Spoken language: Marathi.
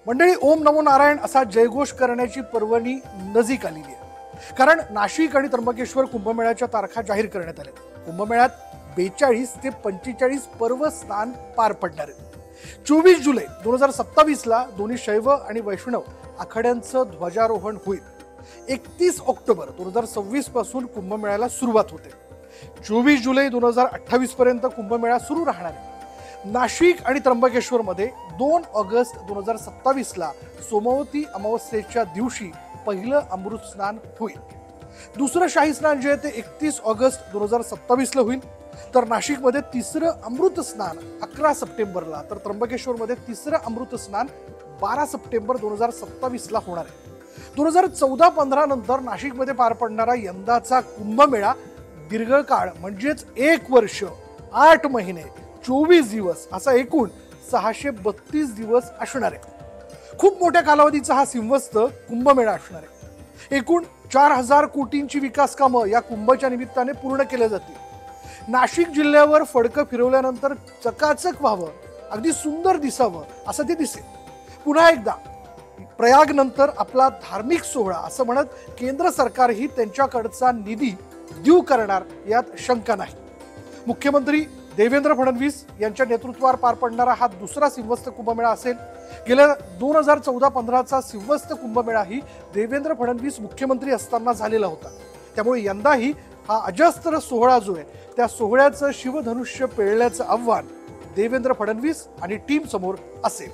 मंडळी, ओम नमो नारायण असा जयघोष करण्याची पर्वणी नजीक आलेली आहे. कारण नाशिक आणि त्र्यंबकेश्वर कुंभमेळ्याच्या तारखा जाहीर करण्यात आल्या. कुंभमेळ्यात 42 ते 45 पर्व स्नान पार पडणार आहेत. 24 जुलै 2027 ला दोन्ही शैव आणि वैष्णव आखाड्यांचं ध्वजारोहण होईल. 31 ऑक्टोबर 2026 पासून कुंभमेळ्याला सुरुवात होते. 24 जुलै 2028 पर्यंत कुंभमेळा सुरू राहणार आहे. नाशिक आणि त्र्यंबकेश्वर मध्ये 2 ऑगस्ट 2027 ला सोमवती अमावस्येच्या दिवशी पहिलं अमृत स्नान होईल. दुसरं शाही स्नान जे आहे ते 31 ऑगस्ट 2027 ला होईल. तर नाशिकमध्ये तिसरं अमृत स्नान 11 सप्टेंबरला, तर त्र्यंबकेश्वरमध्ये तिसरं अमृत स्नान 12 सप्टेंबर 2027 ला होणार आहे. 2014-15 नंतर नाशिकमध्ये पार पडणारा यंदाचा कुंभमेळा दीर्घकाळ म्हणजेच 1 वर्ष 8 महिने 24 दिवस असा एकूण 632 दिवस असणार आहे. खूप मोठ्या कालावधीचा हा सिंहस्थ कुंभमेळा असणार आहे. एकूण 4000 कोटींची विकास कामं या कुंभच्या निमित्ताने पूर्ण केले जातील. नाशिक जिल्ह्यावर फडकं फिरवल्यानंतर चकाचक व्हावं, अगदी सुंदर दिसावं असं ते दिसेल. पुन्हा एकदा प्रयाग नंतर आपला धार्मिक सोहळा असं म्हणत केंद्र सरकारही त्यांच्याकडचा निधी देऊ करणार यात शंका नाही. मुख्यमंत्री देवेंद्र फडणवीस यांच्या नेतृत्वावर पार पडणारा हा दुसरा सिंहस्थ कुंभमेळा असेल. गेल्या 2014-15चा सिंहस्थ कुंभमेळाही देवेंद्र फडणवीस मुख्यमंत्री असताना झालेला होता. त्यामुळे यंदाही हा अजस्त्र सोहळा जो आहे त्या सोहळ्याचं शिवधनुष्य पेळण्याचं आव्हान देवेंद्र फडणवीस आणि टीम समोर असेल.